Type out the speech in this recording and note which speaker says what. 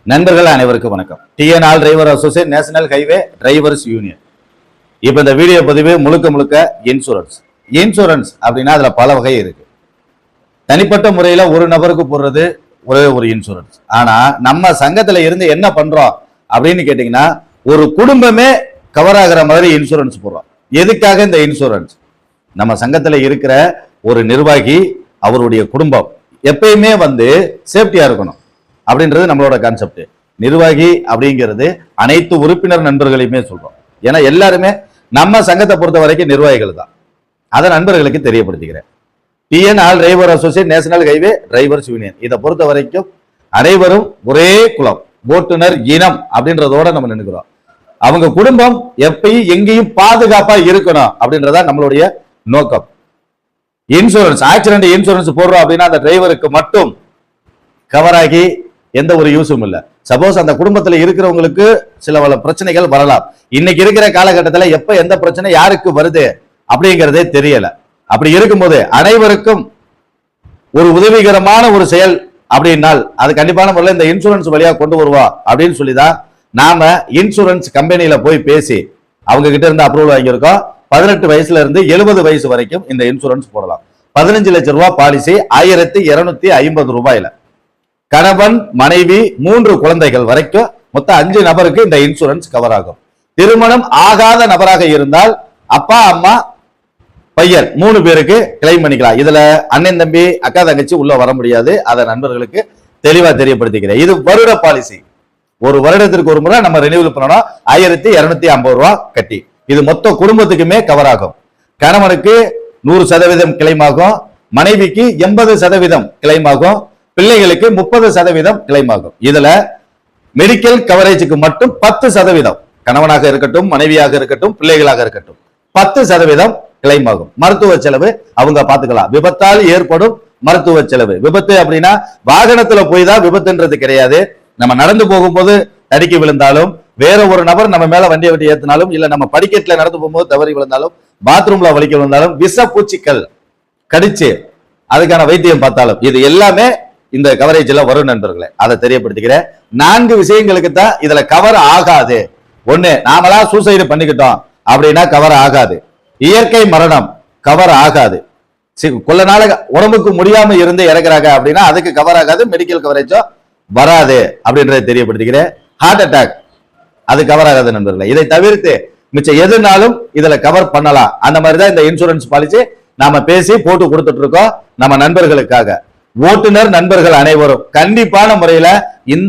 Speaker 1: நண்பர்கள் அனைவருக்கும் வணக்கம். TN all driver associate, national highway drivers union. இப்ப இந்த வீடியோ பதிவு முழுக்க இன்சூரன்ஸ் அப்படின்னா அதுல பல வகை இருக்கு. தனிப்பட்ட முறையில ஒரு நபருக்கு போடுறது ஒரே ஒரு இன்சூரன்ஸ். ஆனா நம்ம சங்கத்துல இருந்து என்ன பண்றோம் அப்படின்னு கேட்டீங்கன்னா, ஒரு குடும்பமே கவர் ஆகிற மாதிரி இன்சூரன்ஸ் போடுறோம். எதுக்காக இந்த இன்சூரன்ஸ்? நம்ம சங்கத்துல இருக்கிற ஒரு நிர்வாகி, அவருடைய குடும்பம் எப்பயுமே சேஃப்டியா இருக்கணும் அப்படின்றது நம்மளோட கான்செப்ட். நிர்வாகி அப்படிங்கிறது அனைத்து உறுப்பினர் நண்பர்களையுமே சொல்றோம். ஏன்னா எல்லாருமே நம்ம சங்கத்தை பொறுத்த வரைக்கும் நிர்வாகிகள் தான். அதை நண்பர்களுக்கு தெரியப்படுத்திக்கிறேன். TN all driver associate, national highway drivers union, இதை பொறுத்த வரைக்கும் அனைவரும் ஒரே குலம், ஓட்டுநர் இனம் அப்படின்றதோட நம்ம நினைக்கிறோம். அவங்க குடும்பம் எப்பயும் எங்கேயும் பாதுகாப்பா இருக்கணும் அப்படின்றதா நம்மளுடைய நோக்கம். இன்சூரன்ஸ், ஆக்சிடென்ட் இன்சூரன்ஸ் போடுறோம் அப்படின்னா அந்த டிரைவருக்கு மட்டும் கவர் ஆகி எந்த ஒரு யூஸும் இல்லை. சப்போஸ் அந்த குடும்பத்துல இருக்கிறவங்களுக்கு சில பிரச்சனைகள் வரலாம். இன்னைக்கு இருக்கிற காலகட்டத்தில் எப்ப எந்த பிரச்சனை யாருக்கு வருது அப்படிங்கிறதே தெரியல. அப்படி இருக்கும்போது அனைவருக்கும் ஒரு உதவிகரமான ஒரு செயல் அப்படின்னால் அது கண்டிப்பான முறையில் இந்த இன்சூரன்ஸ் வழியா கொண்டு வருவா அப்படின்னு சொல்லிதான் நாம இன்சூரன்ஸ் கம்பெனியில போய் பேசி அவங்க கிட்ட இருந்து அப்ரூவல் வாங்கியிருக்கோம். 18 வயசுல இருந்து 70 வயசு வரைக்கும் இந்த இன்சூரன்ஸ் போடலாம். 15 லட்சம் ரூபாய் பாலிசி 1250 ரூபாயில கணவன், மனைவி, 3 குழந்தைகள் வரைக்கும் மொத்தம் 5 நபருக்கு இந்த இன்சூரன்ஸ் கவர் ஆகும். திருமணம் ஆகாத நபராக இருந்தால் அப்பா, அம்மா, பையன் 3 பேருக்கு கிளைம் பண்ணிக்கலாம். இதுல அண்ணன், தம்பி, அக்கா, தங்கச்சி உள்ள வர முடியாது. அதை நண்பர்களுக்கு தெளிவா தெரியப்படுத்திக்கிறேன். இது வருட பாலிசி. ஒரு வருடத்திற்கு ஒரு முறை நம்ம ரெனியூவல் பண்ணணும். 1250 ரூபாய் கட்டி இது மொத்த குடும்பத்துக்குமே கவர் ஆகும். கணவனுக்கு 100% கிளைம் ஆகும், மனைவிக்கு 80% கிளைம் ஆகும், பிள்ளைகளுக்கு 30% கிளைம் ஆகும். இதுல மெடிக்கல் கவரேஜுக்கு மட்டும் 10%, கணவனாக இருக்கட்டும், மனைவியாக இருக்கட்டும், பிள்ளைகளாக இருக்கட்டும், 10% கிளைம் ஆகும். மருத்துவ செலவு அவங்க பாத்துக்கலாம். விபத்தால் ஏற்படும் மருத்துவ செலவு, விபத்து அப்படின்னா வாகனத்துல போய் தான் விபத்துன்றது கிடையாது. நம்ம நடந்து போகும்போது தடுக்கி விழுந்தாலும், வேற ஒரு நபர் நம்ம மேல வண்டியை விட்டு ஏத்தினாலும், இல்ல நம்ம படிக்கட்டுல நடந்து போகும்போது தவறி விழுந்தாலும், பாத்ரூம்ல வலிக்க விழுந்தாலும், விஷ பூச்சிகள் கடிச்சு அதுக்கான வைத்தியம் பார்த்தாலும், இது எல்லாமே இந்த கவரேஜ்ல வரும் நண்பர்களே. அதை தெரியப்படுத்திக்கிறேன். 4 விஷயங்களுக்கு தான் இதுல கவர் ஆகாது. ஒண்ணு, நாமளா சூசைடு பண்ணிக்கிட்டோம் அப்படின்னா கவர் ஆகாது. இயற்கை மரணம் கவர் ஆகாது. கொள்ள நாள உடம்புக்கு முடியாம இருந்து இறக்குறாங்க அப்படின்னா அதுக்கு கவர் ஆகாது, மெடிக்கல் கவரேஜோ வராது அப்படின்றத தெரியப்படுத்திக்கிறேன். ஹார்ட் அட்டாக் அது கவர் ஆகாது நண்பர்களே. இதை தவிர்த்து மிச்சம் எதுனாலும் இதுல கவர் பண்ணலாம். அந்த மாதிரிதான் இந்த இன்சூரன்ஸ் பாலிசி நாம பேசி போட்டு கொடுத்துட்டு இருக்கோம் நம்ம நண்பர்களுக்காக. ஓட்டுநர் நண்பர்கள் அனைவரும் கண்டிப்பான முறையில இந்த